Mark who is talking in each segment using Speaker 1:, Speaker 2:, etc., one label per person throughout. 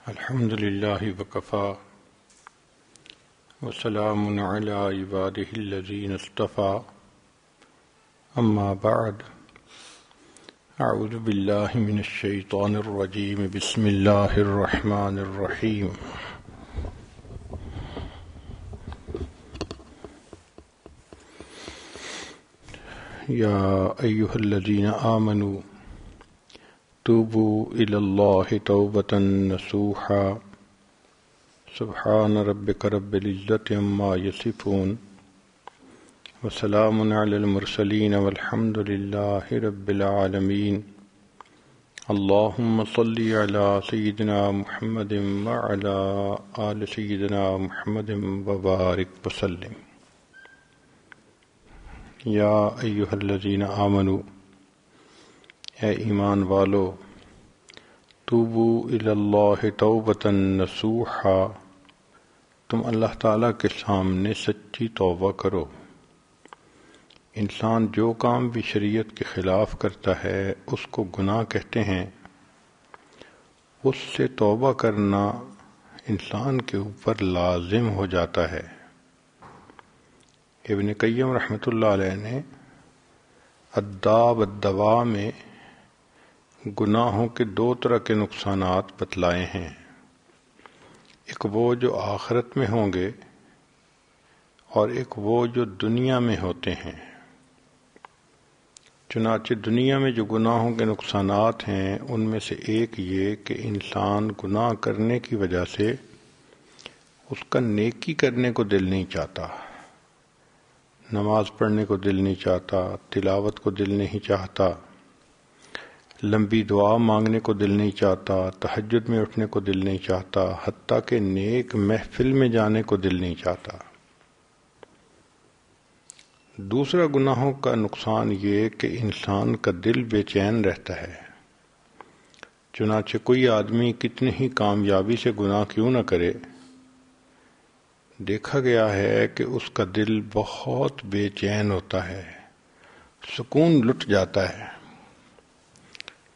Speaker 1: الحمد لله وكفى وسلام على عباده الذين اصطفى أما بعد أعوذ بالله من الشيطان الرجيم بسم الله الرحمن الرحيم يا أيها الذين آمنوا توبوا إلى الله توبة نصوحا سبحان ربك رب العزة عما يصفون وسلام على المرسلين والحمد لله رب العالمين اللهم صل على سيدنا محمد وعلى آل سيدنا محمد وبارك وسلم یا ایھا الذین آمنوا اے ایمان والو توبو الی اللہ توبۃ نصوحا تم اللہ تعالیٰ کے سامنے سچی توبہ کرو۔ انسان جو کام بھی شریعت کے خلاف کرتا ہے اس کو گناہ کہتے ہیں۔ اس سے توبہ کرنا انسان کے اوپر لازم ہو جاتا ہے۔ ابن قیم رحمۃ اللہ علیہ نے الداء والدواء میں گناہوں کے دو طرح کے نقصانات بتلائے ہیں، ایک وہ جو آخرت میں ہوں گے اور ایک وہ جو دنیا میں ہوتے ہیں۔ چنانچہ دنیا میں جو گناہوں کے نقصانات ہیں ان میں سے ایک یہ کہ انسان گناہ کرنے کی وجہ سے اس کا نیکی کرنے کو دل نہیں چاہتا، نماز پڑھنے کو دل نہیں چاہتا، تلاوت کو دل نہیں چاہتا، لمبی دعا مانگنے کو دل نہیں چاہتا، تہجد میں اٹھنے کو دل نہیں چاہتا، حتیٰ کہ نیک محفل میں جانے کو دل نہیں چاہتا۔ دوسرا گناہوں کا نقصان یہ کہ انسان کا دل بے چین رہتا ہے۔ چنانچہ کوئی آدمی کتنی ہی کامیابی سے گناہ کیوں نہ کرے، دیکھا گیا ہے کہ اس کا دل بہت بے چین ہوتا ہے، سکون لٹ جاتا ہے۔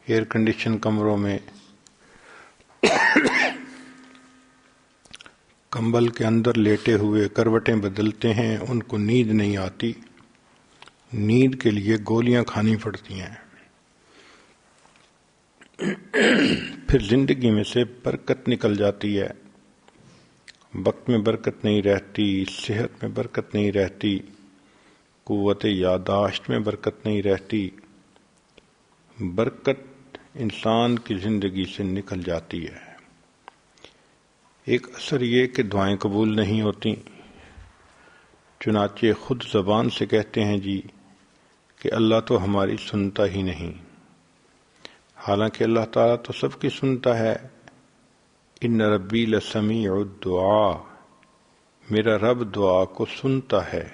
Speaker 1: ایئر کنڈیشن کمروں میں کمبل کے اندر لیٹے ہوئے کروٹیں بدلتے ہیں، ان کو نیند نہیں آتی، نیند کے لیے گولیاں کھانی پڑتی ہیں۔ پھر زندگی میں سے برکت نکل جاتی ہے، وقت میں برکت نہیں رہتی، صحت میں برکت نہیں رہتی، قوت یادداشت میں برکت نہیں رہتی، برکت انسان کی زندگی سے نکل جاتی ہے۔ ایک اثر یہ کہ دعائیں قبول نہیں ہوتی، چنانچہ خود زبان سے کہتے ہیں جی کہ اللہ تو ہماری سنتا ہی نہیں، حالانکہ اللہ تعالیٰ تو سب کی سنتا ہے۔ ان ربی لسمیع الدعاء، میرا رب دعا کو سنتا ہے،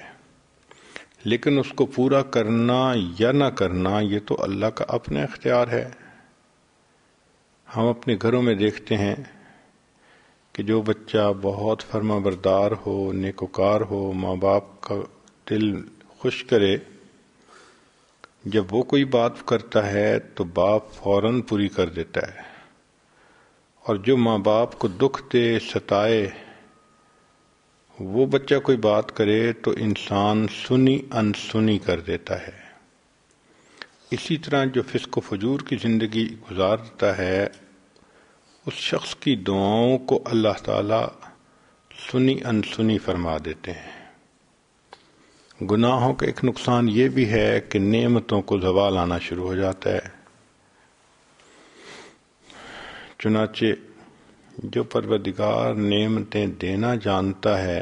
Speaker 1: لیکن اس کو پورا کرنا یا نہ کرنا یہ تو اللہ کا اپنا اختیار ہے۔ ہم اپنے گھروں میں دیکھتے ہیں کہ جو بچہ بہت فرما بردار ہو، نیکوکار ہو، ماں باپ کا دل خوش کرے، جب وہ کوئی بات کرتا ہے تو باپ فوراً پوری کر دیتا ہے، اور جو ماں باپ کو دکھ دے، ستائے، وہ بچہ کوئی بات کرے تو انسان سنی انسنی کر دیتا ہے۔ اسی طرح جو فسق و فجور کی زندگی گزارتا ہے اس شخص کی دعاؤں کو اللہ تعالیٰ سنی انسنی فرما دیتے ہیں۔ گناہوں کا ایک نقصان یہ بھی ہے کہ نعمتوں کو زوال آنا شروع ہو جاتا ہے۔ چنانچہ جو پروردگار نعمتیں دینا جانتا ہے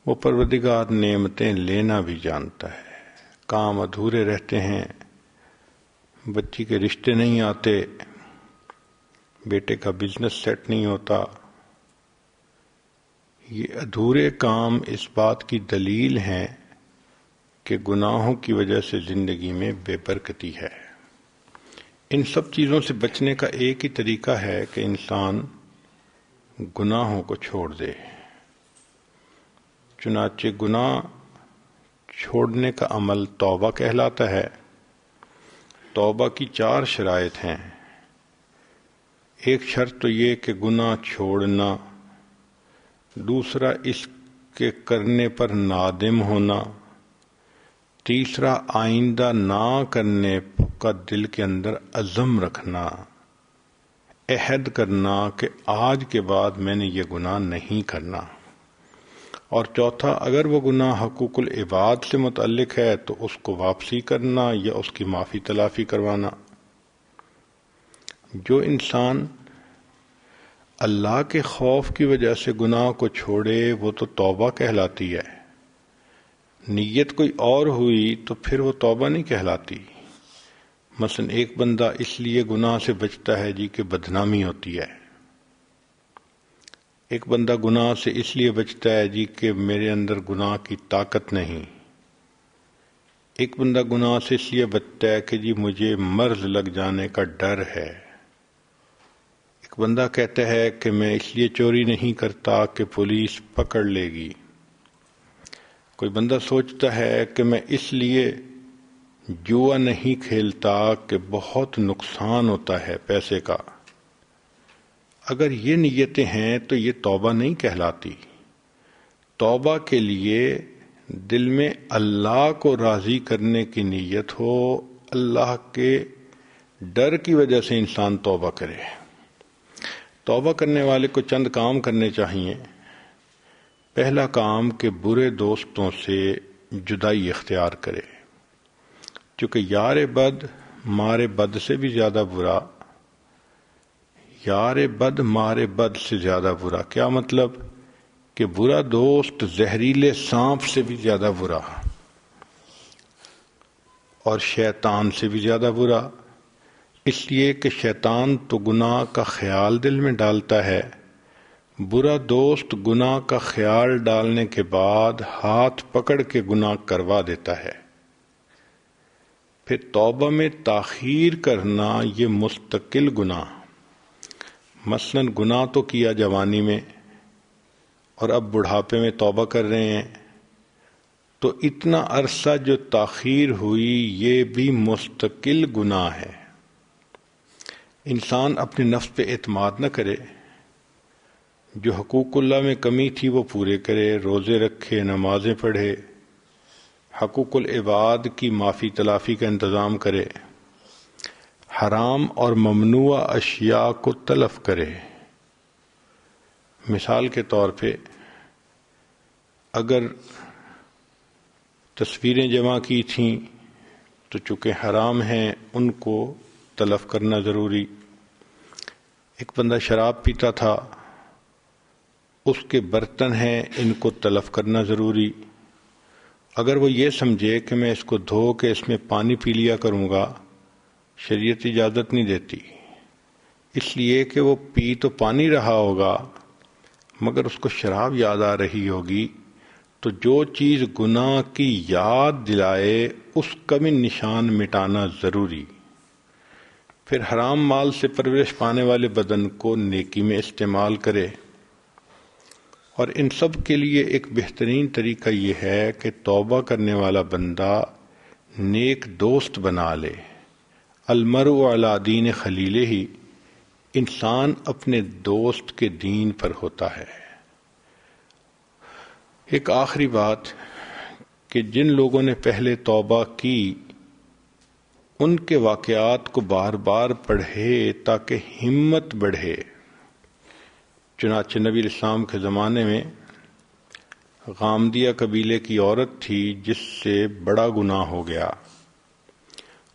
Speaker 1: وہ پروردگار نعمتیں لینا بھی جانتا ہے۔ کام ادھورے رہتے ہیں، بچی کے رشتے نہیں آتے، بیٹے کا بزنس سیٹ نہیں ہوتا، یہ ادھورے کام اس بات کی دلیل ہیں کہ گناہوں کی وجہ سے زندگی میں بے برکتی ہے۔ ان سب چیزوں سے بچنے کا ایک ہی طریقہ ہے کہ انسان گناہوں کو چھوڑ دے۔ چنانچہ گناہ چھوڑنے کا عمل توبہ کہلاتا ہے۔ توبہ کی 4 شرائط ہیں۔ ایک شرط تو یہ کہ گناہ چھوڑنا، دوسرا اس کے کرنے پر نادم ہونا، تیسرا آئندہ نہ کرنے کا دل کے اندر عزم رکھنا، عہد کرنا کہ آج کے بعد میں نے یہ گناہ نہیں کرنا، اور چوتھا اگر وہ گناہ حقوق العباد سے متعلق ہے تو اس کو واپسی کرنا یا اس کی معافی تلافی کروانا۔ جو انسان اللہ کے خوف کی وجہ سے گناہ کو چھوڑے وہ تو توبہ کہلاتی ہے، نیت کوئی اور ہوئی تو پھر وہ توبہ نہیں کہلاتی۔ مثلا ایک بندہ اس لیے گناہ سے بچتا ہے جی کہ بدنامی ہوتی ہے، ایک بندہ گناہ سے اس لیے بچتا ہے جی کہ میرے اندر گناہ کی طاقت نہیں، ایک بندہ گناہ سے اس لیے بچتا ہے کہ جی مجھے مرض لگ جانے کا ڈر ہے، ایک بندہ کہتا ہے کہ میں اس لیے چوری نہیں کرتا کہ پولیس پکڑ لے گی، کوئی بندہ سوچتا ہے کہ میں اس لیے جوا نہیں کھیلتا کہ بہت نقصان ہوتا ہے پیسے کا۔ اگر یہ نیتیں ہیں تو یہ توبہ نہیں کہلاتی۔ توبہ کے لیے دل میں اللہ کو راضی کرنے کی نیت ہو، اللہ کے ڈر کی وجہ سے انسان توبہ کرے۔ توبہ کرنے والے کو چند کام کرنے چاہیے۔ پہلا کام کہ برے دوستوں سے جدائی اختیار کرے، چونکہ یار بد مارے بد سے بھی زیادہ برا، یار بد مارے بد سے زیادہ برا۔ کیا مطلب؟ کہ برا دوست زہریلے سانپ سے بھی زیادہ برا اور شیطان سے بھی زیادہ برا، اس لیے کہ شیطان تو گناہ کا خیال دل میں ڈالتا ہے، برا دوست گناہ کا خیال ڈالنے کے بعد ہاتھ پکڑ کے گناہ کروا دیتا ہے۔ پھر توبہ میں تاخیر کرنا یہ مستقل گناہ، مثلا گناہ تو کیا جوانی میں اور اب بڑھاپے میں توبہ کر رہے ہیں، تو اتنا عرصہ جو تاخیر ہوئی یہ بھی مستقل گناہ ہے۔ انسان اپنے نفس پہ اعتماد نہ کرے، جو حقوق اللہ میں کمی تھی وہ پورے کرے، روزے رکھے، نمازیں پڑھے، حقوق العباد کی معافی تلافی کا انتظام کرے، حرام اور ممنوع اشیاء کو تلف کرے۔ مثال کے طور پہ اگر تصویریں جمع کی تھیں تو چونکہ حرام ہیں ان کو تلف کرنا ضروری۔ ایک بندہ شراب پیتا تھا، اس کے برتن ہیں، ان کو تلف کرنا ضروری۔ اگر وہ یہ سمجھے کہ میں اس کو دھو کے اس میں پانی پی لیا کروں گا، شریعت اجازت نہیں دیتی، اس لیے کہ وہ پی تو پانی رہا ہوگا مگر اس کو شراب یاد آ رہی ہوگی، تو جو چیز گناہ کی یاد دلائے اس کا بھی نشان مٹانا ضروری۔ پھر حرام مال سے پرورش پانے والے بدن کو نیکی میں استعمال کرے۔ اور ان سب کے لیے ایک بہترین طریقہ یہ ہے کہ توبہ کرنے والا بندہ نیک دوست بنا لے۔ المرء علی دین خلیلہ، انسان اپنے دوست کے دین پر ہوتا ہے۔ ایک آخری بات کہ جن لوگوں نے پہلے توبہ کی ان کے واقعات کو بار بار پڑھے تاکہ ہمت بڑھے۔ چنانچہ نبی اسلام کے زمانے میں غامدیہ قبیلے کی عورت تھی جس سے بڑا گناہ ہو گیا۔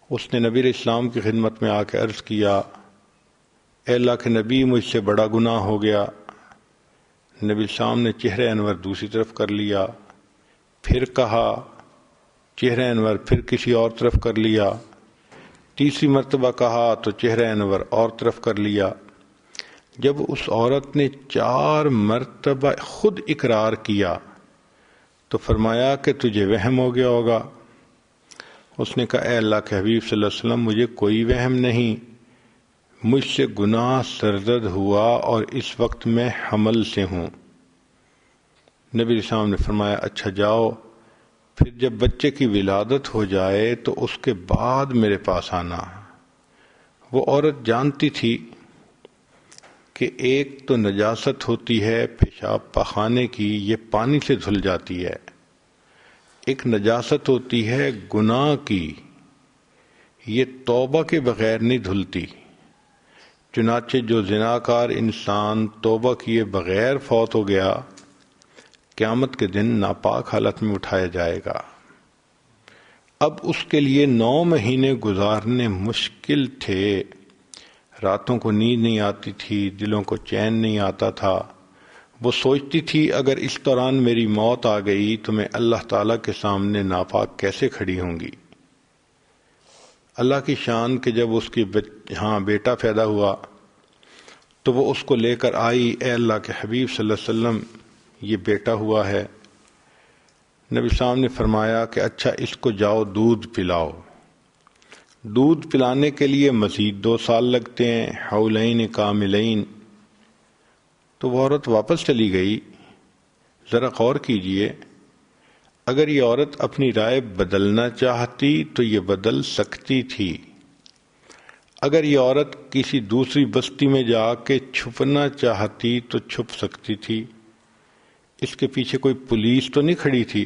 Speaker 1: اس نے نبی اسلام کی خدمت میں آ کے عرض کیا، اے اللہ کے نبی مجھ سے بڑا گناہ ہو گیا۔ نبی اسلام نے چہرہ انور دوسری طرف کر لیا، پھر کہا، چہرہ انور پھر کسی اور طرف کر لیا، تیسری مرتبہ کہا تو چہرہ انور اور طرف کر لیا۔ جب اس عورت نے 4 مرتبہ خود اقرار کیا تو فرمایا کہ تجھے وہم ہو گیا ہوگا۔ اس نے کہا، اے اللہ کے حبیب صلی اللہ علیہ وسلم مجھے کوئی وہم نہیں، مجھ سے گناہ سرزد ہوا اور اس وقت میں حمل سے ہوں۔ نبی اسلام نے فرمایا، اچھا جاؤ، پھر جب بچے کی ولادت ہو جائے تو اس کے بعد میرے پاس آنا۔ وہ عورت جانتی تھی کہ ایک تو نجاست ہوتی ہے پیشاب پخانے کی، یہ پانی سے دھل جاتی ہے، ایک نجاست ہوتی ہے گناہ کی، یہ توبہ کے بغیر نہیں دھلتی۔ چنانچہ جو زناکار انسان توبہ کیے بغیر فوت ہو گیا، قیامت کے دن ناپاک حالت میں اٹھایا جائے گا۔ اب اس کے لیے 9 مہینے گزارنے مشکل تھے، راتوں کو نیند نہیں آتی تھی، دلوں کو چین نہیں آتا تھا۔ وہ سوچتی تھی اگر اس دوران میری موت آ گئی تو میں اللہ تعالیٰ کے سامنے ناپاک کیسے کھڑی ہوں گی۔ اللہ کی شان کہ جب اس کی بیٹا پیدا ہوا تو وہ اس کو لے کر آئی، اے اللہ کے حبیب صلی اللہ علیہ وسلم یہ بیٹا ہوا ہے۔ نبی صاحب نے فرمایا کہ اچھا اس کو جاؤ دودھ پلاؤ۔ دودھ پلانے کے لیے مزید 2 سال لگتے ہیں، حولین کاملین۔ تو وہ عورت واپس چلی گئی۔ ذرا غور کیجئے، اگر یہ عورت اپنی رائے بدلنا چاہتی تو یہ بدل سکتی تھی، اگر یہ عورت کسی دوسری بستی میں جا کے چھپنا چاہتی تو چھپ سکتی تھی، اس کے پیچھے کوئی پولیس تو نہیں کھڑی تھی۔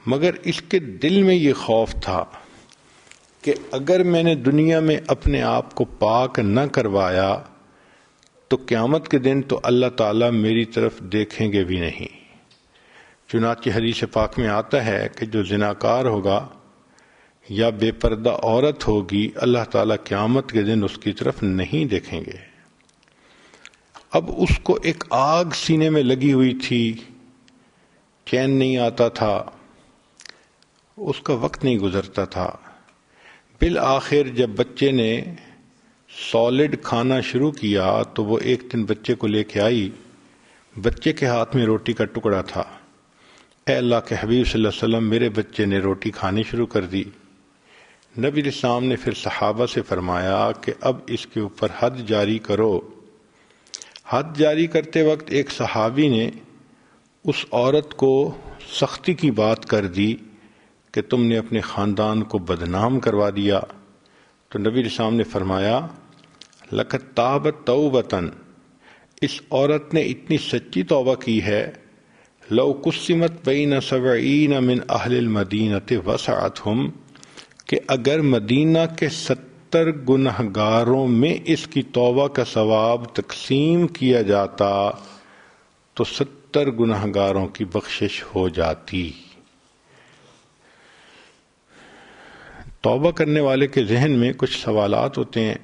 Speaker 1: مگر اس کے دل میں یہ خوف تھا کہ اگر میں نے دنیا میں اپنے آپ کو پاک نہ کروایا تو قیامت کے دن تو اللہ تعالیٰ میری طرف دیکھیں گے بھی نہیں۔ چنانچہ حدیث پاک میں آتا ہے کہ جو زناکار ہوگا یا بے پردہ عورت ہوگی، اللہ تعالیٰ قیامت کے دن اس کی طرف نہیں دیکھیں گے۔ اب اس کو ایک آگ سینے میں لگی ہوئی تھی، چین نہیں آتا تھا، اس کا وقت نہیں گزرتا تھا۔ بالآخر جب بچے نے سالڈ کھانا شروع کیا تو وہ ایک دن بچے کو لے کے آئی، بچے کے ہاتھ میں روٹی کا ٹکڑا تھا۔ اے اللہ کے حبیب صلی اللہ علیہ وسلم میرے بچے نے روٹی کھانی شروع کر دی۔ نبی علیہ السلام نے پھر صحابہ سے فرمایا کہ اب اس کے اوپر حد جاری کرو۔ حد جاری کرتے وقت ایک صحابی نے اس عورت کو سختی کی بات کر دی کہ تم نے اپنے خاندان کو بدنام کروا دیا۔ تو نبی علیہ السلام نے فرمایا لقد تابت توبتن، اس عورت نے اتنی سچی توبہ کی ہے، لو قسمت بین 70 من اہل المدینۃ وسعتہم، کہ اگر مدینہ کے 70 گنہگاروں میں اس کی توبہ کا ثواب تقسیم کیا جاتا تو 70 گنہگاروں کی بخشش ہو جاتی۔ توبہ کرنے والے کے ذہن میں کچھ سوالات ہوتے ہیں،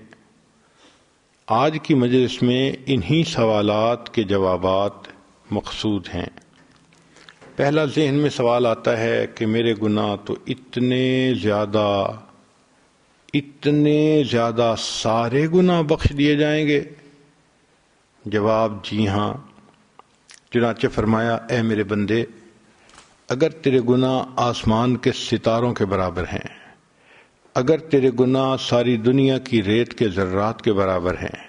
Speaker 1: آج کی مجلس میں انہی سوالات کے جوابات مقصود ہیں۔ پہلا ذہن میں سوال آتا ہے کہ میرے گناہ تو اتنے زیادہ سارے گناہ بخش دیے جائیں گے؟ جواب جی ہاں۔ چنانچہ فرمایا اے میرے بندے، اگر تیرے گناہ آسمان کے ستاروں کے برابر ہیں، اگر تیرے گناہ ساری دنیا کی ریت کے ذرات کے برابر ہیں،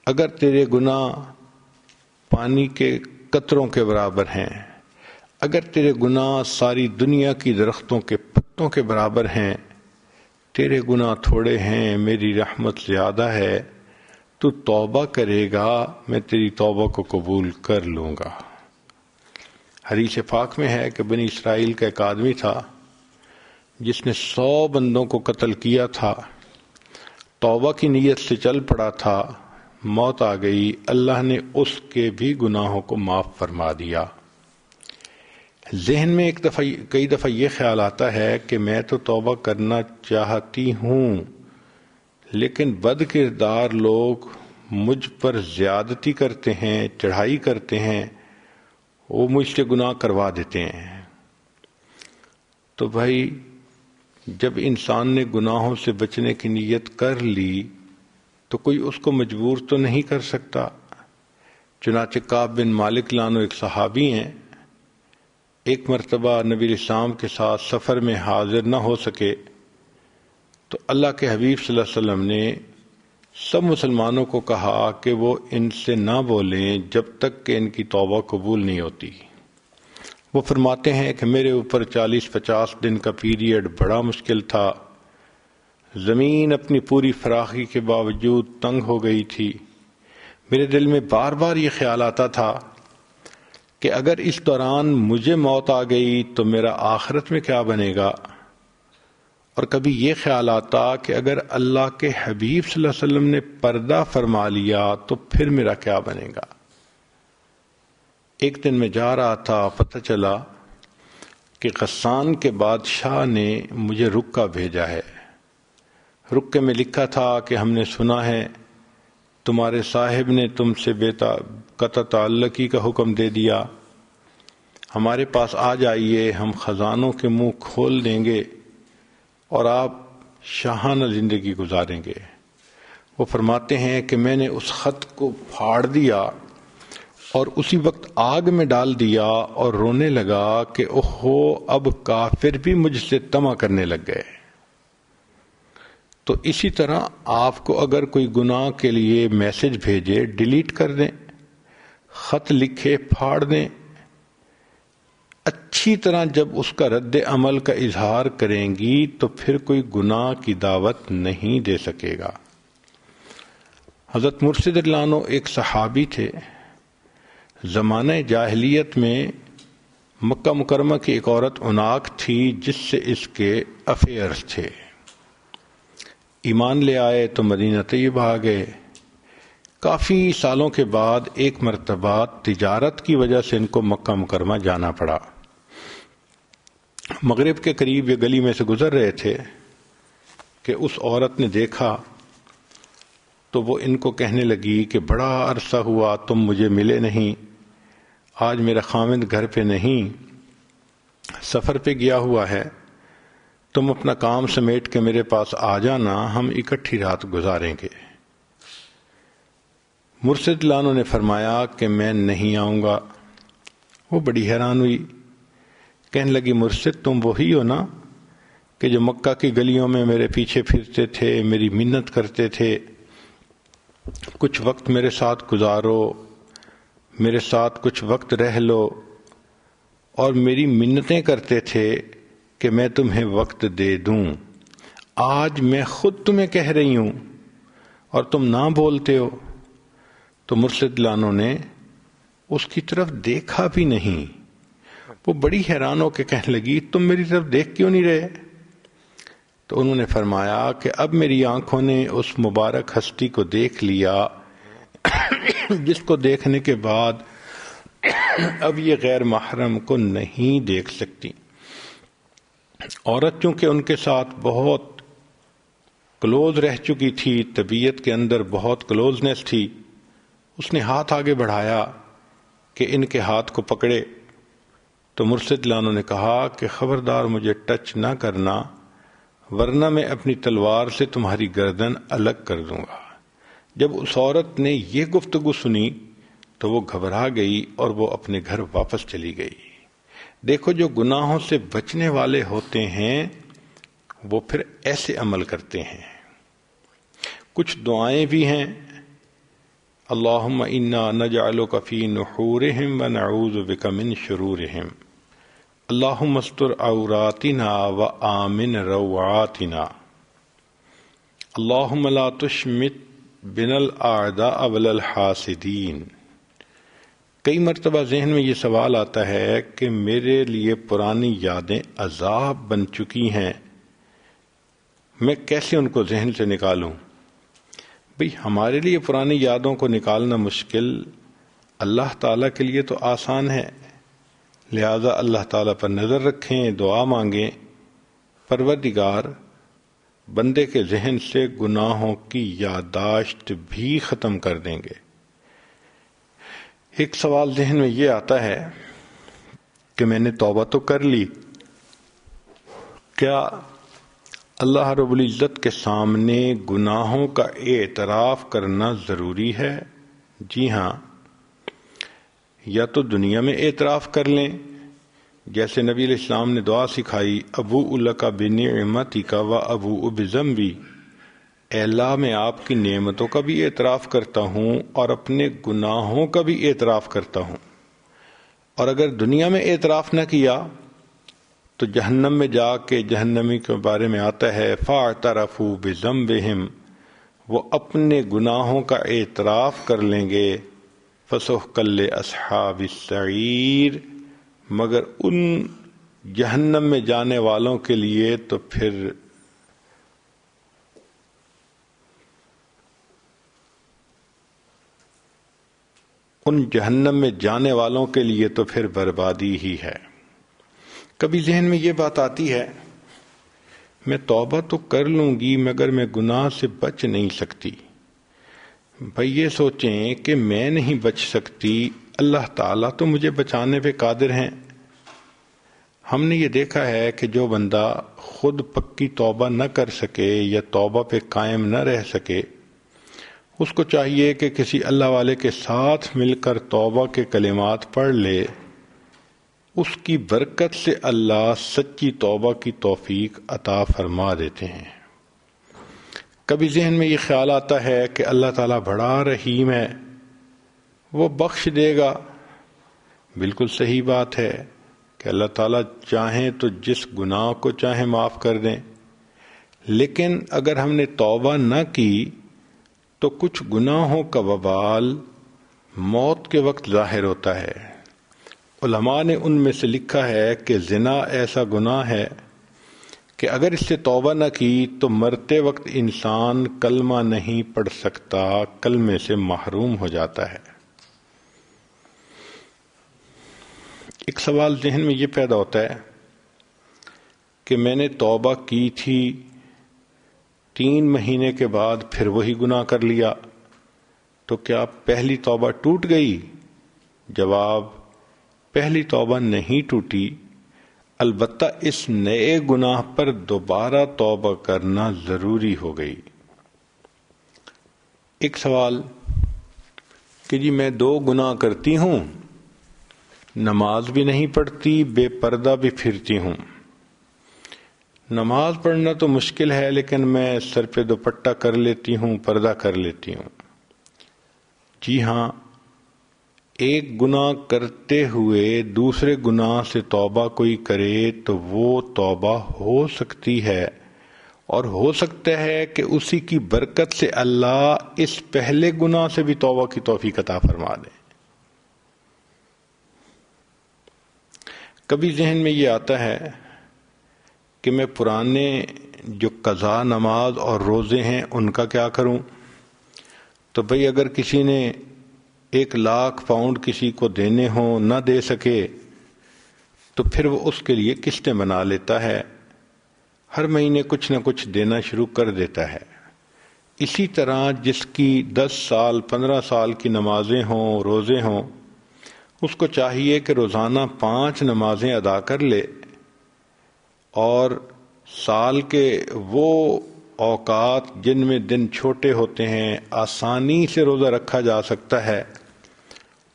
Speaker 1: اگر تیرے گناہ پانی کے قطروں کے برابر ہیں، اگر تیرے گناہ ساری دنیا کی درختوں کے پتوں کے برابر ہیں، تیرے گناہ تھوڑے ہیں، میری رحمت زیادہ ہے، تو توبہ کرے گا میں تیری توبہ کو قبول کر لوں گا۔ حدیث پاک میں ہے کہ بنی اسرائیل کا ایک آدمی تھا جس نے 100 بندوں کو قتل کیا تھا، توبہ کی نیت سے چل پڑا تھا، موت آ گئی، اللہ نے اس کے بھی گناہوں کو معاف فرما دیا۔ ذہن میں کئی دفعہ یہ خیال آتا ہے کہ میں تو توبہ کرنا چاہتی ہوں لیکن بد کردار لوگ مجھ پر زیادتی کرتے ہیں، چڑھائی کرتے ہیں، وہ مجھ سے گناہ کروا دیتے ہیں۔ تو بھائی جب انسان نے گناہوں سے بچنے کی نیت کر لی تو کوئی اس کو مجبور تو نہیں کر سکتا۔ چنانچہ کعب بن مالک لانو ایک صحابی ہیں، ایک مرتبہ نبی علیہ السلام کے ساتھ سفر میں حاضر نہ ہو سکے تو اللہ کے حبیب صلی اللہ علیہ وسلم نے سب مسلمانوں کو کہا کہ وہ ان سے نہ بولیں جب تک کہ ان کی توبہ قبول نہیں ہوتی۔ وہ فرماتے ہیں کہ میرے اوپر 40-50 دن کا پیریڈ بڑا مشکل تھا، زمین اپنی پوری فراخی کے باوجود تنگ ہو گئی تھی، میرے دل میں بار بار یہ خیال آتا تھا کہ اگر اس دوران مجھے موت آ گئی تو میرا آخرت میں کیا بنے گا، اور کبھی یہ خیال آتا کہ اگر اللہ کے حبیب صلی اللہ علیہ وسلم نے پردہ فرما لیا تو پھر میرا کیا بنے گا۔ ایک دن میں جا رہا تھا، پتہ چلا کہ غسان کے بادشاہ نے مجھے رکہ بھیجا ہے۔ رکے میں لکھا تھا کہ ہم نے سنا ہے تمہارے صاحب نے تم سے قطع تعلقی کا حکم دے دیا، ہمارے پاس آ جائیے، ہم خزانوں کے منہ کھول دیں گے اور آپ شاہانہ زندگی گزاریں گے۔ وہ فرماتے ہیں کہ میں نے اس خط کو پھاڑ دیا اور اسی وقت آگ میں ڈال دیا اور رونے لگا کہ اوہو، اب کافر بھی مجھ سے طمع کرنے لگ گئے۔ تو اسی طرح آپ کو اگر کوئی گناہ کے لیے میسج بھیجے، ڈیلیٹ کر دیں، خط لکھے پھاڑ دیں۔ اچھی طرح جب اس کا رد عمل کا اظہار کریں گی تو پھر کوئی گناہ کی دعوت نہیں دے سکے گا۔ حضرت مرشد اللہ عنہ ایک صحابی تھے۔ زمانہ جاہلیت میں مکہ مکرمہ کی ایک عورت عناق تھی جس سے اس کے افیئرز تھے۔ ایمان لے آئے تو مدینہ طیبہ آ گئے۔ کافی سالوں کے بعد ایک مرتبہ تجارت کی وجہ سے ان کو مکہ مکرمہ جانا پڑا۔ مغرب کے قریب یہ گلی میں سے گزر رہے تھے کہ اس عورت نے دیکھا تو وہ ان کو کہنے لگی کہ بڑا عرصہ ہوا تم مجھے ملے نہیں، آج میرا خامند گھر پہ نہیں، سفر پہ گیا ہوا ہے، تم اپنا کام سمیٹ کے میرے پاس آ جانا، ہم اکٹھی رات گزاریں گے۔ مرشد لانو نے فرمایا کہ میں نہیں آؤں گا۔ وہ بڑی حیران ہوئی، کہنے لگی مرشد تم وہی ہو نا کہ جو مکہ کی گلیوں میں میرے پیچھے پھرتے تھے، میری منت کرتے تھے کچھ وقت میرے ساتھ گزارو، میرے ساتھ کچھ وقت رہ لو، اور میری منتیں کرتے تھے کہ میں تمہیں وقت دے دوں۔ آج میں خود تمہیں کہہ رہی ہوں اور تم نہ بولتے ہو۔ تو مرشد لانو نے اس کی طرف دیکھا بھی نہیں۔ وہ بڑی حیران ہو کے کہنے لگی تم میری طرف دیکھ کیوں نہیں رہے؟ تو انہوں نے فرمایا کہ اب میری آنکھوں نے اس مبارک ہستی کو دیکھ لیا جس کو دیکھنے کے بعد اب یہ غیر محرم کو نہیں دیکھ سکتی۔ عورت چونکہ ان کے ساتھ بہت کلوز رہ چکی تھی، طبیعت کے اندر بہت کلوزنس تھی، اس نے ہاتھ آگے بڑھایا کہ ان کے ہاتھ کو پکڑے۔ تو مرشد لانو نے کہا کہ خبردار مجھے ٹچ نہ کرنا ورنہ میں اپنی تلوار سے تمہاری گردن الگ کر دوں گا۔ جب اس عورت نے یہ گفتگو سنی تو وہ گھبرا گئی اور وہ اپنے گھر واپس چلی گئی۔ دیکھو جو گناہوں سے بچنے والے ہوتے ہیں وہ پھر ایسے عمل کرتے ہیں۔ کچھ دعائیں بھی ہیں، اللہم انا نجعلک فی نحورہم ونعوذ بک من شرورہم، اللہم استر عوراتنا وآمن روعاتنا، اللہم لا تشمت بنا الاعداء ولا الحاسدین۔ کئی مرتبہ ذہن میں یہ سوال آتا ہے کہ میرے لیے پرانی یادیں عذاب بن چکی ہیں، میں کیسے ان کو ذہن سے نکالوں؟ بھئی ہمارے لیے پرانی یادوں کو نکالنا مشکل، اللہ تعالیٰ کے لیے تو آسان ہے، لہذا اللہ تعالیٰ پر نظر رکھیں، دعا مانگیں، پروردگار بندے کے ذہن سے گناہوں کی یادداشت بھی ختم کر دیں گے۔ ایک سوال ذہن میں یہ آتا ہے کہ میں نے توبہ تو کر لی، کیا اللہ رب العزت کے سامنے گناہوں کا اعتراف کرنا ضروری ہے؟ جی ہاں، یا تو دنیا میں اعتراف کر لیں جیسے نبی علیہ السلام نے دعا سکھائی، ابوء لک بنعمتک و ابوء بذنبی، اے اللہ میں آپ کی نعمتوں کا بھی اعتراف کرتا ہوں اور اپنے گناہوں کا بھی اعتراف کرتا ہوں۔ اور اگر دنیا میں اعتراف نہ کیا تو جہنم میں جا کے جہنمی کے بارے میں آتا ہے فاعترفوا بذنبہم وہ اپنے گناہوں کا اعتراف کر لیں گے، فسحقا لاصحاب السعیر، مگر ان جہنم میں جانے والوں کے لیے تو پھر بربادی ہی ہے۔ کبھی ذہن میں یہ بات آتی ہے، میں توبہ تو کر لوں گی مگر میں گناہ سے بچ نہیں سکتی۔ بھائی یہ سوچیں کہ میں نہیں بچ سکتی، اللہ تعالیٰ تو مجھے بچانے پہ قادر ہیں۔ ہم نے یہ دیکھا ہے کہ جو بندہ خود پکی توبہ نہ کر سکے یا توبہ پہ قائم نہ رہ سکے، اس کو چاہیے کہ کسی اللہ والے کے ساتھ مل کر توبہ کے کلمات پڑھ لے، اس کی برکت سے اللہ سچی توبہ کی توفیق عطا فرما دیتے ہیں۔ کبھی ذہن میں یہ خیال آتا ہے کہ اللہ تعالیٰ بڑا رحیم ہے، وہ بخش دے گا۔ بالکل صحیح بات ہے کہ اللہ تعالیٰ چاہیں تو جس گناہ کو چاہیں معاف کر دیں، لیکن اگر ہم نے توبہ نہ کی تو کچھ گناہوں کا وبال موت کے وقت ظاہر ہوتا ہے۔ علماء نے ان میں سے لکھا ہے کہ زنا ایسا گناہ ہے کہ اگر اس سے توبہ نہ کی تو مرتے وقت انسان کلمہ نہیں پڑھ سکتا، کلمے سے محروم ہو جاتا ہے۔ ایک سوال ذہن میں یہ پیدا ہوتا ہے کہ میں نے توبہ کی تھی، 3 مہینے کے بعد پھر وہی گناہ کر لیا، تو کیا پہلی توبہ ٹوٹ گئی؟ جواب، پہلی توبہ نہیں ٹوٹی، البتہ اس نئے گناہ پر دوبارہ توبہ کرنا ضروری ہو گئی۔ ایک سوال کہ جی میں 2 گناہ کرتی ہوں، نماز بھی نہیں پڑھتی، بے پردہ بھی پھرتی ہوں۔ نماز پڑھنا تو مشکل ہے لیکن میں سر پہ دوپٹہ کر لیتی ہوں، پردہ کر لیتی ہوں۔ جی ہاں، ایک گناہ کرتے ہوئے دوسرے گناہ سے توبہ کوئی کرے تو وہ توبہ ہو سکتی ہے، اور ہو سکتا ہے کہ اسی کی برکت سے اللہ اس پہلے گناہ سے بھی توبہ کی توفیق عطا فرما دے۔ کبھی ذہن میں یہ آتا ہے کہ میں پرانے جو قضا نماز اور روزے ہیں ان کا کیا کروں؟ تو بھئی اگر کسی نے 1,00,000 پاؤنڈ کسی کو دینے ہوں، نہ دے سکے، تو پھر وہ اس کے لیے قسطیں بنا لیتا ہے، ہر مہینے کچھ نہ کچھ دینا شروع کر دیتا ہے۔ اسی طرح جس کی 10 سال 15 سال کی نمازیں ہوں، روزے ہوں، اس کو چاہیے کہ روزانہ 5 نمازیں ادا کر لے، اور سال کے وہ اوقات جن میں دن چھوٹے ہوتے ہیں، آسانی سے روزہ رکھا جا سکتا ہے،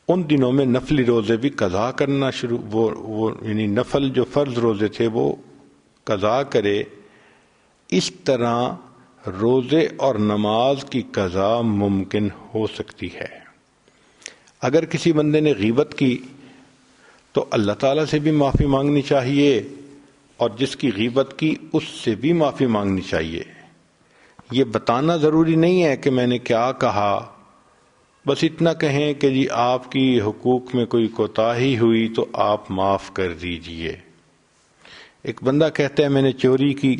Speaker 1: ان دنوں میں نفلی روزے بھی قضا کرنا شروع، وہ یعنی نفل جو فرض روزے تھے وہ قضا کرے۔ اس طرح روزے اور نماز کی قضا ممکن ہو سکتی ہے۔ اگر کسی بندے نے غیبت کی تو اللہ تعالیٰ سے بھی معافی مانگنی چاہیے، اور جس کی غیبت کی اس سے بھی معافی مانگنی چاہیے۔ یہ بتانا ضروری نہیں ہے کہ میں نے کیا کہا، بس اتنا کہیں کہ جی آپ کی حقوق میں کوئی کوتاہی ہوئی تو آپ معاف کر دیجئے۔ ایک بندہ کہتا ہے میں نے چوری کی،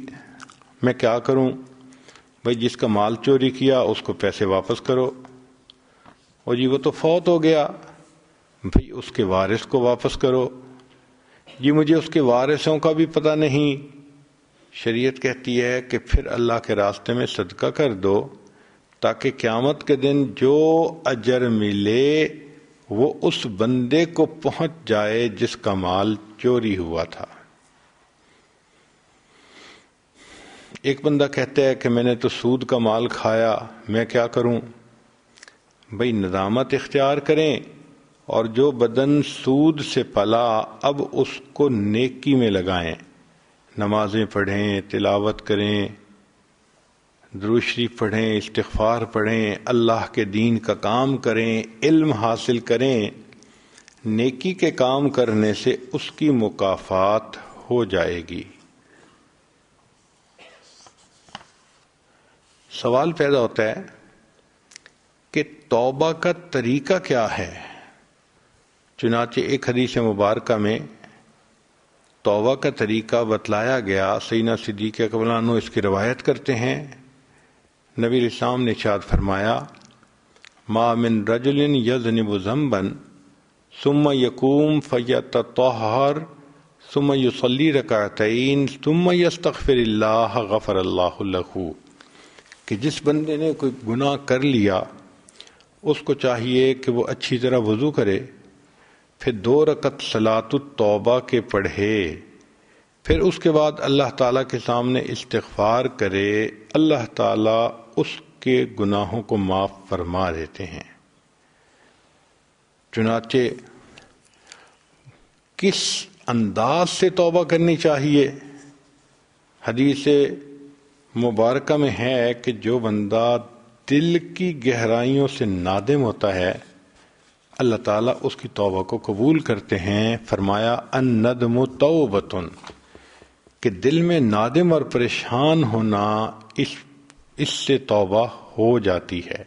Speaker 1: میں کیا کروں؟ بھئی جس کا مال چوری کیا اس کو پیسے واپس کرو، اور جی وہ تو فوت ہو گیا، بھئی اس کے وارث کو واپس کرو۔ جی مجھے اس کے وارثوں کا بھی پتہ نہیں، شریعت کہتی ہے کہ پھر اللہ کے راستے میں صدقہ کر دو، تاکہ قیامت کے دن جو اجر ملے وہ اس بندے کو پہنچ جائے جس کا مال چوری ہوا تھا۔ ایک بندہ کہتا ہے کہ میں نے تو سود کا مال کھایا، میں کیا کروں؟ بھئی ندامت اختیار کریں، اور جو بدن سود سے پلا اب اس کو نیکی میں لگائیں، نمازیں پڑھیں، تلاوت کریں، درود شریف پڑھیں، استغفار پڑھیں، اللہ کے دین کا کام کریں، علم حاصل کریں۔ نیکی کے کام کرنے سے اس کی مکافات ہو جائے گی۔ سوال پیدا ہوتا ہے کہ توبہ کا طریقہ کیا ہے؟ چنانچہ ایک حدیث مبارکہ میں توبہ کا طریقہ بتلایا گیا۔ سیدنا صدیق اکبر عنہ اس کی روایت کرتے ہیں، نبی علیہ السلام نے ارشاد فرمایا، ما من رجل یذنب ذنبا ثم یقوم فیتطہر ثم یصلی رکعتین ثم یستغفر اللہ غفر اللہ لہ، کہ جس بندے نے کوئی گناہ کر لیا اس کو چاہیے کہ وہ اچھی طرح وضو کرے، پھر 2 رکعت صلاۃ التوبہ کے پڑھے، پھر اس کے بعد اللہ تعالیٰ کے سامنے استغفار کرے، اللہ تعالیٰ اس کے گناہوں کو معاف فرما دیتے ہیں۔ چنانچہ کس انداز سے توبہ کرنی چاہیے؟ حدیث مبارکہ میں ہے کہ جو بندہ دل کی گہرائیوں سے نادم ہوتا ہے اللہ تعالیٰ اس کی توبہ کو قبول کرتے ہیں۔ فرمایا الندم توبۃ، کہ دل میں نادم اور پریشان ہونا اس سے توبہ ہو جاتی ہے۔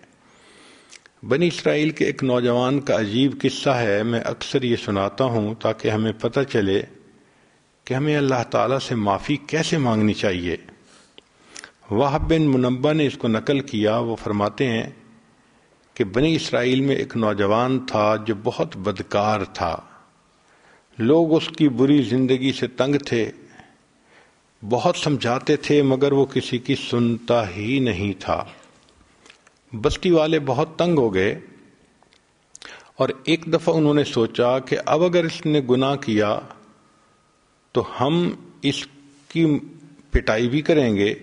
Speaker 1: بنی اسرائیل کے ایک نوجوان کا عجیب قصہ ہے، میں اکثر یہ سناتا ہوں تاکہ ہمیں پتہ چلے کہ ہمیں اللہ تعالیٰ سے معافی کیسے مانگنی چاہیے۔ وہب بن منبہ نے اس کو نقل کیا، وہ فرماتے ہیں کہ بنی اسرائیل میں ایک نوجوان تھا جو بہت بدکار تھا، لوگ اس کی بری زندگی سے تنگ تھے، بہت سمجھاتے تھے مگر وہ کسی کی سنتا ہی نہیں تھا۔ بستی والے بہت تنگ ہو گئے اور ایک دفعہ انہوں نے سوچا کہ اب اگر اس نے گناہ کیا تو ہم اس کی پٹائی بھی کریں گے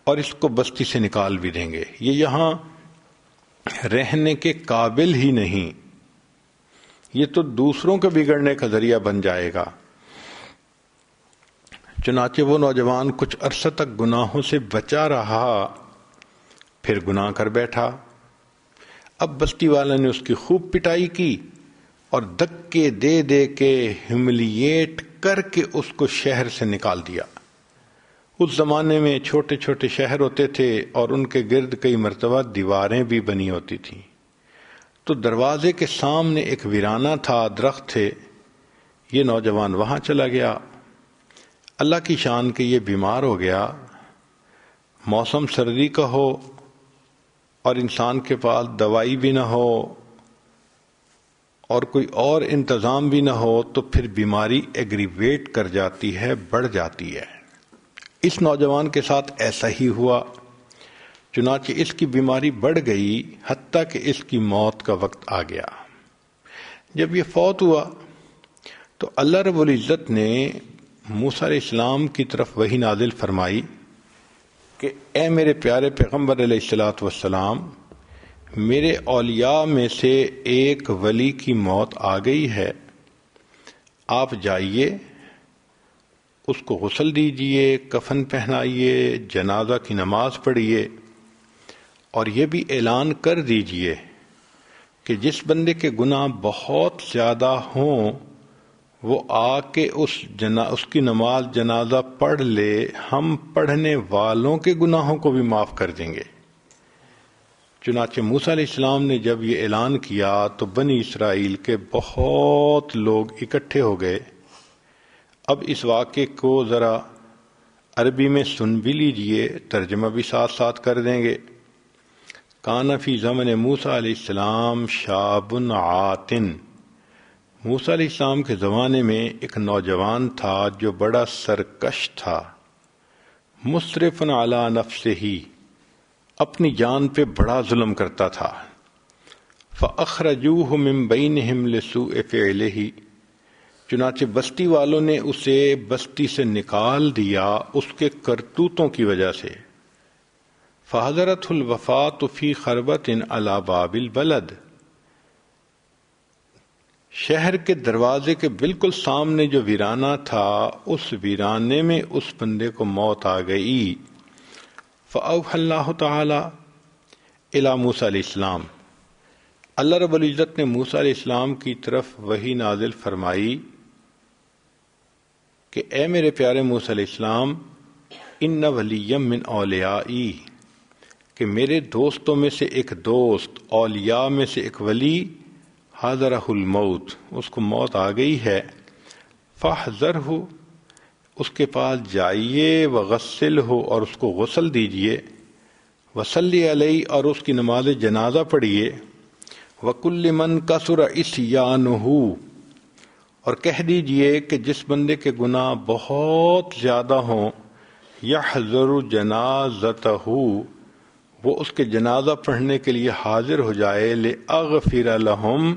Speaker 1: اور اس کو بستی سے نکال بھی دیں گے، یہ یہاں رہنے کے قابل ہی نہیں، یہ تو دوسروں کے بگڑنے کا ذریعہ بن جائے گا۔ چنانچہ وہ نوجوان کچھ عرصہ تک گناہوں سے بچا رہا، پھر گناہ کر بیٹھا۔ اب بستی والوں نے اس کی خوب پٹائی کی اور دھکے دے دے کے ہیوملیٹ کر کے اس کو شہر سے نکال دیا۔ اس زمانے میں چھوٹے چھوٹے شہر ہوتے تھے اور ان کے گرد کئی مرتبہ دیواریں بھی بنی ہوتی تھیں، تو دروازے کے سامنے ایک ویرانہ تھا، درخت تھے، یہ نوجوان وہاں چلا گیا۔ اللہ کی شان کہ یہ بیمار ہو گیا، موسم سردی کا ہو اور انسان کے پاس دوائی بھی نہ ہو اور کوئی اور انتظام بھی نہ ہو تو پھر بیماری ایگریویٹ کر جاتی ہے، بڑھ جاتی ہے۔ اس نوجوان کے ساتھ ایسا ہی ہوا، چنانچہ اس کی بیماری بڑھ گئی حتیٰ کہ اس کی موت کا وقت آ گیا۔ جب یہ فوت ہوا تو اللہ رب العزت نے موسیٰ علیہ السلام کی طرف وحی نازل فرمائی کہ اے میرے پیارے پیغمبر علیہ الصلوۃ والسلام، میرے اولیاء میں سے ایک ولی کی موت آ گئی ہے، آپ جائیے اس کو غسل دیجئے، کفن پہنائیے، جنازہ کی نماز پڑھیے، اور یہ بھی اعلان کر دیجئے کہ جس بندے کے گناہ بہت زیادہ ہوں وہ آ کے اس کی نماز جنازہ پڑھ لے، ہم پڑھنے والوں کے گناہوں کو بھی معاف کر دیں گے۔ چنانچہ موسیٰ علیہ السلام نے جب یہ اعلان کیا تو بنی اسرائیل کے بہت لوگ اکٹھے ہو گئے۔ اب اس واقعے کو ذرا عربی میں سن بھی لیجئے، ترجمہ بھی ساتھ ساتھ کر دیں گے۔ کان فی زمن موسیٰ علیہ السلام شاب عاتن، موسیٰ علیہ السلام کے زمانے میں ایک نوجوان تھا جو بڑا سرکش تھا، مسرف علی نفسہ، اپنی جان پہ بڑا ظلم کرتا تھا۔ فاخرجوہ من بینہم لسوء فعلہ، چنانچہ بستی والوں نے اسے بستی سے نکال دیا اس کے کرتوتوں کی وجہ سے۔ فحضرتہ الوفاۃ فی خربۃ علی باب البلد، شہر کے دروازے کے بالکل سامنے جو ویرانہ تھا اس ویرانے میں اس بندے کو موت آ گئی۔ فأوحى اللہ تعالی الی موسیٰ علیہ السلام، اللہ رب العزت نے موسیٰ علیہ السلام کی طرف وحی نازل فرمائی کہ اے میرے پیارے موسیٰ علیہ السلام، ان ولی من اولیائی، کہ میرے دوستوں میں سے ایک دوست، اولیاء میں سے ایک ولی، حاضرہ الموت، اس کو موت آ گئی ہے، فاحذرہ، اس کے پاس جائیے، وغسلہ، اور اس کو غسل دیجیے، وصلی علیہ، اور اس کی نماز جنازہ پڑھیے، وکل من کثر عصیانہ، اور کہہ دیجئے کہ جس بندے کے گناہ بہت زیادہ ہوں، یحضر جنازتہ، وہ اس کے جنازہ پڑھنے کے لیے حاضر ہو جائے، لأغفر لہم،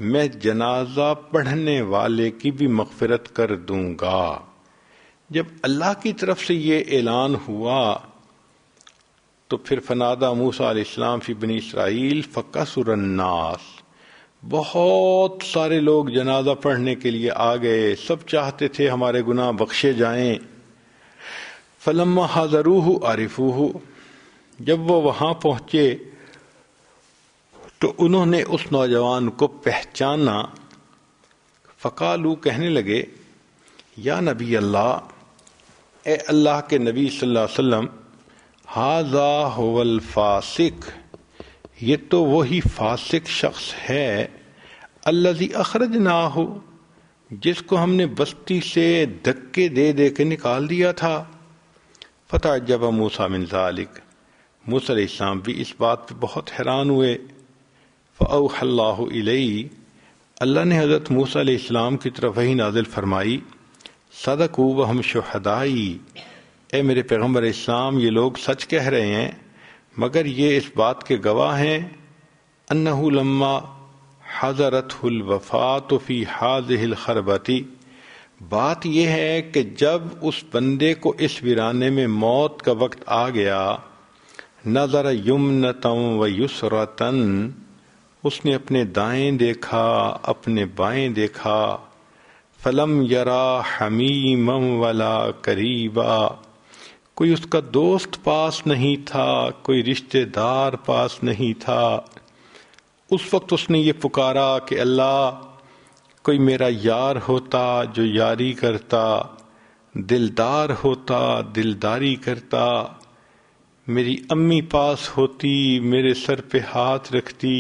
Speaker 1: میں جنازہ پڑھنے والے کی بھی مغفرت کر دوں گا۔ جب اللہ کی طرف سے یہ اعلان ہوا تو پھر فنادى موسیٰ علیہ السلام فی بنی اسرائیل فکثر الناس، بہت سارے لوگ جنازہ پڑھنے کے لیے آ گئے، سب چاہتے تھے ہمارے گناہ بخشے جائیں۔ فلما حضروہ عرفوہ، جب وہ وہاں پہنچے تو انہوں نے اس نوجوان کو پہچانا، فقالو، کہنے لگے، یا نبی اللہ، اے اللہ کے نبی صلی اللہ علیہ وسلم، ھذا ھو الفاسق، یہ تو وہی فاسق شخص ہے، الذی اخرجناہ، جس کو ہم نے بستی سے دھکے دے دے کے نکال دیا تھا۔ فتعجب موسیٰ من ذلک، موسیٰ علیہ السلام بھی اس بات پہ بہت حیران ہوئے۔ فاوحی اللہ الیہ، اللہ نے حضرت موسیٰ علیہ السلام کی طرف وحی نازل فرمائی، صدقوا وہم شہدائی، اے میرے پیغمبر اسلام، یہ لوگ سچ کہہ رہے ہیں مگر یہ اس بات کے گواہ ہیں، انہ لما حضرتہ الوفاۃ فی ھذہ الخربۃ، بات یہ ہے کہ جب اس بندے کو اس ویرانے میں موت کا وقت آ گیا، نظر یمنۃ و یسرۃ، اس نے اپنے دائیں دیکھا، اپنے بائیں دیکھا، فلم یرا حمیما ولا قریبا، کوئی اس کا دوست پاس نہیں تھا، کوئی رشتہ دار پاس نہیں تھا۔ اس وقت اس نے یہ پکارا کہ اللہ، کوئی میرا یار ہوتا جو یاری کرتا، دلدار ہوتا دلداری کرتا، میری امی پاس ہوتی میرے سر پہ ہاتھ رکھتی،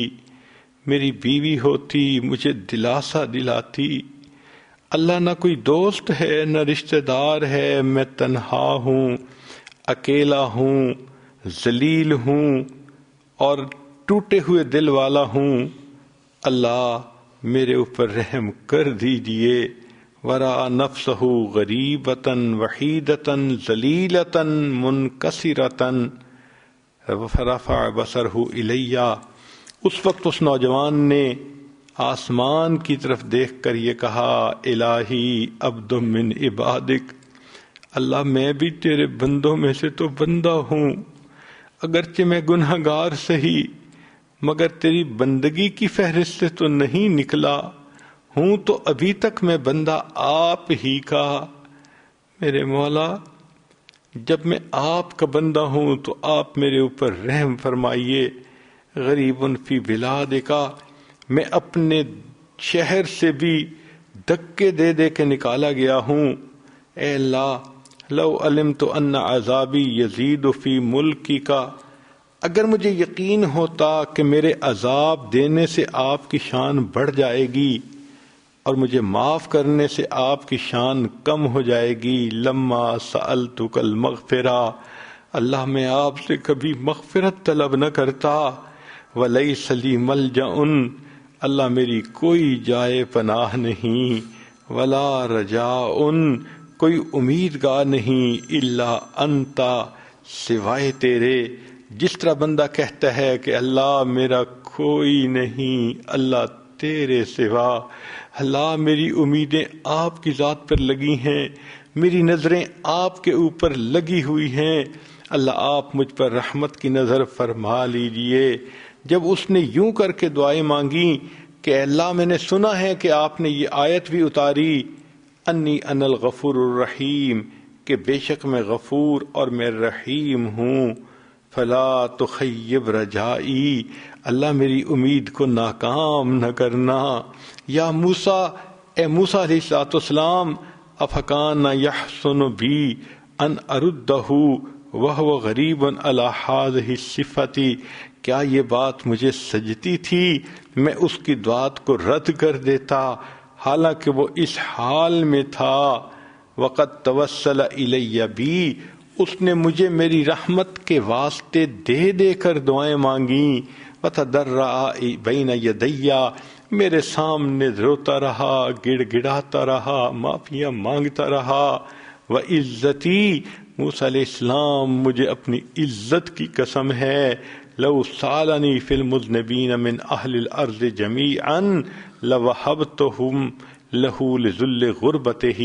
Speaker 1: میری بیوی ہوتی مجھے دلاسا دلاتی۔ اللہ، نہ کوئی دوست ہے نہ رشتہ دار ہے، میں تنہا ہوں، اکیلا ہوں، ذلیل ہوں اور ٹوٹے ہوئے دل والا ہوں، اللہ میرے اوپر رحم کر دیجئے۔ ورا نفسہ غریبۃ وحیدۃ ذلیلۃ منکسرۃ، فرفع بصرہ الی، اس وقت اس نوجوان نے آسمان کی طرف دیکھ کر یہ کہا، الہی عبد من عبادک، اللہ میں بھی تیرے بندوں میں سے تو بندہ ہوں، اگرچہ میں گناہ گار سہی مگر تیری بندگی کی فہرست سے تو نہیں نکلا ہوں، تو ابھی تک میں بندہ آپ ہی کا۔ میرے مولا، جب میں آپ کا بندہ ہوں تو آپ میرے اوپر رحم فرمائیے۔ غریب فی بلادک، میں اپنے شہر سے بھی دھکے دے دے کے نکالا گیا ہوں، اے اللہ، لو علمت ان عذابی یزید فی ملکی کا، اگر مجھے یقین ہوتا کہ میرے عذاب دینے سے آپ کی شان بڑھ جائے گی اور مجھے معاف کرنے سے آپ کی شان کم ہو جائے گی، لما سألتک المغفرہ، اللہ میں آپ سے کبھی مغفرت طلب نہ کرتا، ولیس لی ملجأ، اللہ میری کوئی جائے پناہ نہیں، ولا رجاء، کوئی امیدگار نہیں، الا انت، سوائے تیرے۔ جس طرح بندہ کہتا ہے کہ اللہ میرا کوئی نہیں، اللہ تیرے سوا، اللہ میری امیدیں آپ کی ذات پر لگی ہیں، میری نظریں آپ کے اوپر لگی ہوئی ہیں، اللہ آپ مجھ پر رحمت کی نظر فرما لیجئے۔ جب اس نے یوں کر کے دعائیں مانگی کہ اللہ، میں نے سنا ہے کہ آپ نے یہ آیت بھی اتاری، انی انا الغفور الرحیم، کہ بے شک میں غفور اور میں رحیم ہوں، فلا تخیب رجائی، اللہ میری امید کو ناکام نہ کرنا۔ یا موسیٰ، اے موسیٰ علیہ السلام، افکان یحسن بی ان اردہ وَهُوَ غَرِيبٌ عَلَى هَذِهِ الصِّفَةِ، کیا یہ بات مجھے سجتی تھی میں اس کی دعات کو رد کر دیتا حالانکہ وہ اس حال میں تھا. وَقَدْ تَوَسَّلَ إِلَيَّ بِي، اس نے مجھے میری رحمت کے واسطے دے دے کر دعائیں مانگیں. وَتَضَرَّعَ بَيْنَ يَدَيَّ، میرے سامنے روتا رہا، گڑ گڑاتا رہا، معافیاں مانگتا رہا. وَعِزَّتِي، موسیٰ علیہ السلام مجھے اپنی عزت کی قسم ہے، لو سالنی فی المذنبین من اہل الارض جمیعا لوہبتہم لہو لذل غربتہ،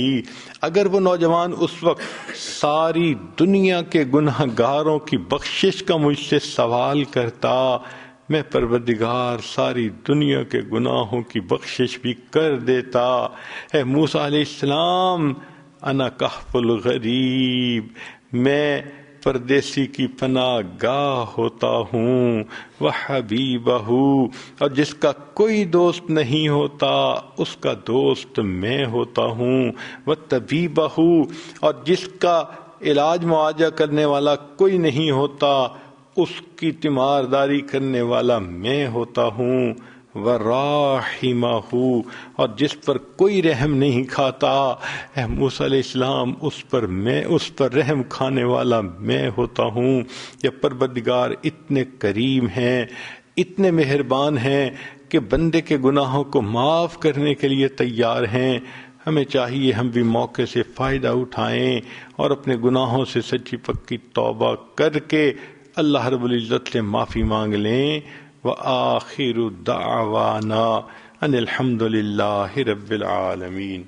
Speaker 1: اگر وہ نوجوان اس وقت ساری دنیا کے گناہ گاروں کی بخشش کا مجھ سے سوال کرتا، میں پروردگار ساری دنیا کے گناہوں کی بخشش بھی کر دیتا. اے موسیٰ علیہ السلام، انا کہف الغریب، میں پردیسی کی پناہ گاہ ہوتا ہوں. وحبیبہ، اور جس کا کوئی دوست نہیں ہوتا اس کا دوست میں ہوتا ہوں. وطبیبہ، اور جس کا علاج معالجہ کرنے والا کوئی نہیں ہوتا اس کی تیمارداری کرنے والا میں ہوتا ہوں. وراحمہ، اور جس پر کوئی رحم نہیں کھاتا اے موسیٰ علیہ السلام اس پر رحم کھانے والا میں ہوتا ہوں. یا پروردگار اتنے کریم ہیں، اتنے مہربان ہیں کہ بندے کے گناہوں کو معاف کرنے کے لیے تیار ہیں. ہمیں چاہیے ہم بھی موقع سے فائدہ اٹھائیں اور اپنے گناہوں سے سچی پکی توبہ کر کے اللہ رب العزت سے معافی مانگ لیں. وآخر دعوانا ان الحمد للہ رب العالمین.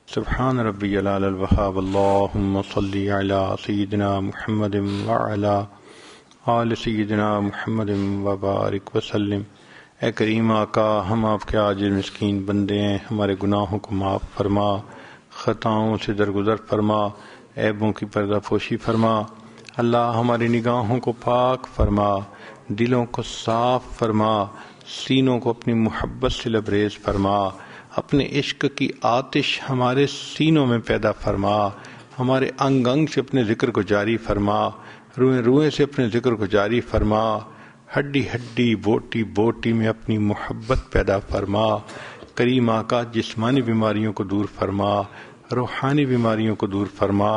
Speaker 1: سبحان ربی العلی الوہاب. اللہم صلی علی سیدنا محمد وعلی آل سیدنا محمد وبارک وسلم. اے کریم آقا، ہم آپ کے عاجز مسکین بندے ہیں، ہمارے گناہوں کو معاف فرما، خطاؤں سے درگزر فرما، عیبوں کی پردہ پوشی فرما. اللہ ہماری نگاہوں کو پاک فرما، دلوں کو صاف فرما، سینوں کو اپنی محبت سے لبریز فرما. اپنے عشق کی آتش ہمارے سینوں میں پیدا فرما، ہمارے انگ انگ سے اپنے ذکر کو جاری فرما، روئیں روئیں سے اپنے ذکر کو جاری فرما، ہڈی ہڈی بوٹی بوٹی میں اپنی محبت پیدا فرما. کریم آقا، جسمانی بیماریوں کو دور فرما، روحانی بیماریوں کو دور فرما.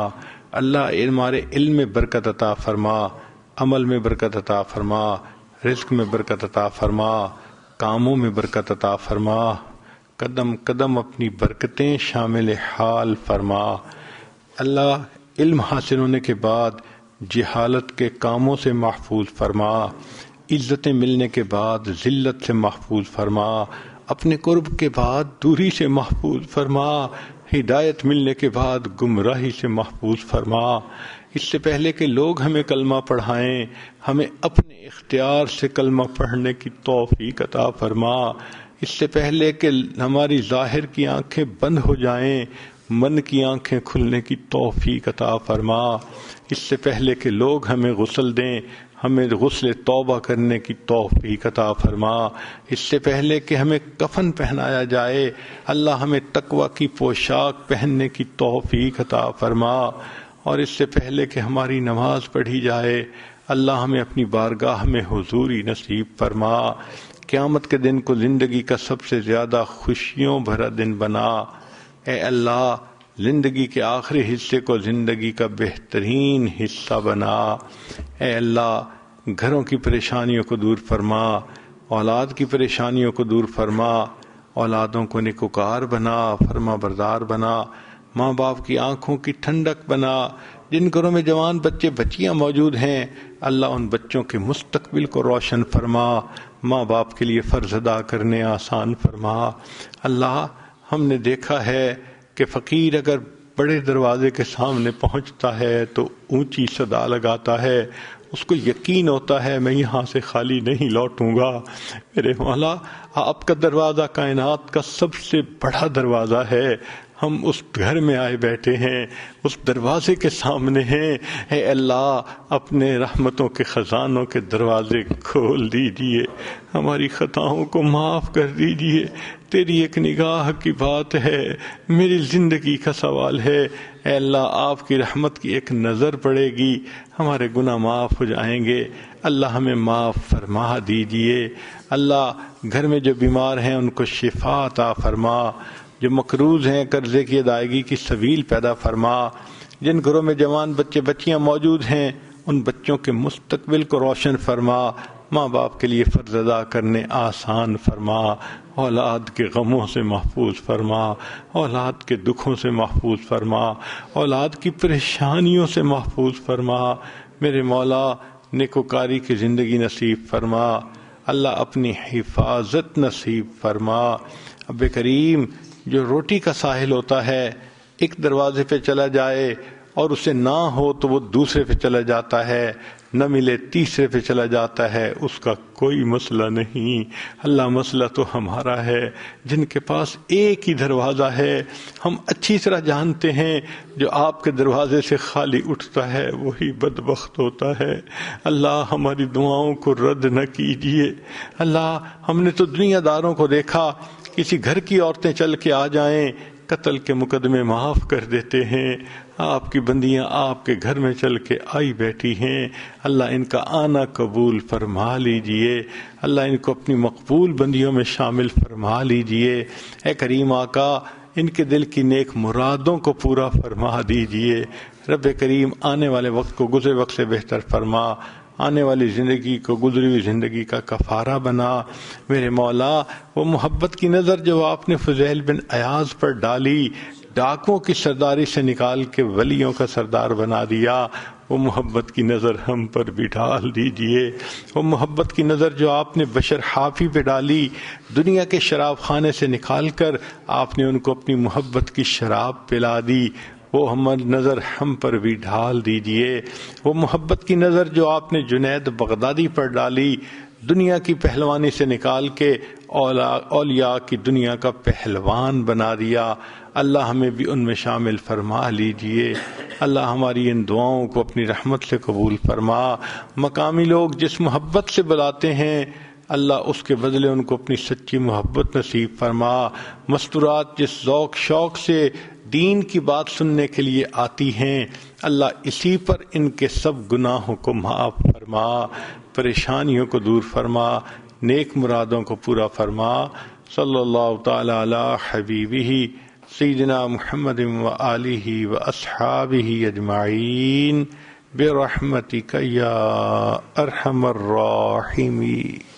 Speaker 1: اللہ ہمارے علم میں برکت عطا فرما، عمل میں برکت عطا فرما، رزق میں برکت عطا فرما، کاموں میں برکت عطا فرما. قدم قدم اپنی برکتیں شامل حال فرما. اللہ علم حاصل ہونے کے بعد جہالت کے کاموں سے محفوظ فرما، عزتیں ملنے کے بعد ذلت سے محفوظ فرما، اپنے قرب کے بعد دوری سے محفوظ فرما، ہدایت ملنے کے بعد گمراہی سے محفوظ فرما. اس سے پہلے کہ لوگ ہمیں کلمہ پڑھائیں، ہمیں اپنے اختیار سے کلمہ پڑھنے کی توفیق عطا فرما. اس سے پہلے کہ ہماری ظاہر کی آنکھیں بند ہو جائیں، من کی آنکھیں کھلنے کی توفیق عطا فرما. اس سے پہلے کہ لوگ ہمیں غسل دیں، ہمیں غسل توبہ کرنے کی توفیق عطا فرما. اس سے پہلے کہ ہمیں کفن پہنایا جائے، اللہ ہمیں تقوی کی پوشاک پہننے کی توفیق عطا فرما. اور اس سے پہلے کہ ہماری نماز پڑھی جائے، اللہ ہمیں اپنی بارگاہ میں حضوری نصیب فرما. قیامت کے دن کو زندگی کا سب سے زیادہ خوشیوں بھرا دن بنا. اے اللہ، زندگی کے آخری حصے کو زندگی کا بہترین حصہ بنا. اے اللہ، گھروں کی پریشانیوں کو دور فرما، اولاد کی پریشانیوں کو دور فرما، اولادوں کو نیکوکار بنا، فرما بردار بنا، ماں باپ کی آنکھوں کی ٹھنڈک بنا. جن گھروں میں جوان بچے بچیاں موجود ہیں، اللہ ان بچوں کے مستقبل کو روشن فرما، ماں باپ کے لیے فرض ادا کرنے آسان فرما. اللہ، ہم نے دیکھا ہے کہ فقیر اگر بڑے دروازے کے سامنے پہنچتا ہے تو اونچی صدا لگاتا ہے، اس کو یقین ہوتا ہے میں یہاں سے خالی نہیں لوٹوں گا. میرے مولا، آپ کا دروازہ کائنات کا سب سے بڑا دروازہ ہے، ہم اس گھر میں آئے بیٹھے ہیں، اس دروازے کے سامنے ہیں۔ اے اللہ اپنے رحمتوں کے خزانوں کے دروازے کھول دیجئے، ہماری خطاؤں کو معاف کر دیجئے۔ تیری ایک نگاہ کی بات ہے، میری زندگی کا سوال ہے۔ اے اللہ آپ کی رحمت کی ایک نظر پڑے گی، ہمارے گناہ معاف ہو جائیں گے۔ اللہ ہمیں معاف فرما دیجئے۔ اللہ گھر میں جو بیمار ہیں ان کو شفا عطا فرما، جو مقروض ہیں قرضے کی ادائیگی کی سبیل پیدا فرما، جن گھروں میں جوان بچے بچیاں موجود ہیں ان بچوں کے مستقبل کو روشن فرما، ماں باپ کے لیے فرض ادا کرنے آسان فرما، اولاد کے غموں سے محفوظ فرما، اولاد کے دکھوں سے محفوظ فرما، اولاد کی پریشانیوں سے محفوظ فرما۔ میرے مولا نیکوکاری کی زندگی نصیب فرما، اللہ اپنی حفاظت نصیب فرما۔ اب کریم جو روٹی کا ساحل ہوتا ہے، ایک دروازے پہ چلا جائے اور اسے نہ ہو تو وہ دوسرے پہ چلا جاتا ہے، نہ ملے تیسرے پہ چلا جاتا ہے، اس کا کوئی مسئلہ نہیں۔ اللہ مسئلہ تو ہمارا ہے جن کے پاس ایک ہی دروازہ ہے، ہم اچھی طرح جانتے ہیں جو آپ کے دروازے سے خالی اٹھتا ہے وہی بدبخت ہوتا ہے۔ اللہ ہماری دعاؤں کو رد نہ کیجیے۔ اللہ ہم نے تو دنیا داروں کو دیکھا، کسی گھر کی عورتیں چل کے آ جائیں قتل کے مقدمے معاف کر دیتے ہیں، آپ کی بندیاں آپ کے گھر میں چل کے آئی بیٹھی ہیں۔ اللہ ان کا آنا قبول فرما لیجئے، اللہ ان کو اپنی مقبول بندیوں میں شامل فرما لیجئے۔ اے کریم آقا ان کے دل کی نیک مرادوں کو پورا فرما دیجئے۔ رب کریم آنے والے وقت کو گزرے وقت سے بہتر فرما، آنے والی زندگی کو گزری ہوئی زندگی کا کفارہ بنا۔ میرے مولا وہ محبت کی نظر جو آپ نے فضیل بن ایاز پر ڈالی، ڈاکوں کی سرداری سے نکال کے ولیوں کا سردار بنا دیا، وہ محبت کی نظر ہم پر بھی ڈال دیجئے۔ وہ محبت کی نظر جو آپ نے بشر حافی پہ ڈالی، دنیا کے شراب خانے سے نکال کر آپ نے ان کو اپنی محبت کی شراب پلا دی، وہ ہماری نظر ہم پر بھی ڈھال دیجئے۔ وہ محبت کی نظر جو آپ نے جنید بغدادی پر ڈالی، دنیا کی پہلوانی سے نکال کے اولیاء کی دنیا کا پہلوان بنا دیا، اللہ ہمیں بھی ان میں شامل فرما لیجئے۔ اللہ ہماری ان دعاؤں کو اپنی رحمت سے قبول فرما۔ مقامی لوگ جس محبت سے بلاتے ہیں اللہ اس کے بدلے ان کو اپنی سچی محبت نصیب فرما۔ مستورات جس ذوق شوق سے دین کی بات سننے کے لیے آتی ہیں اللہ اسی پر ان کے سب گناہوں کو معاف فرما، پریشانیوں کو دور فرما، نیک مرادوں کو پورا فرما۔ صلی اللہ تعالی علی حبیبہ سیدنا محمد و آلہ و اصحابہ اجمعین برحمتک یا ارحم الراحمین۔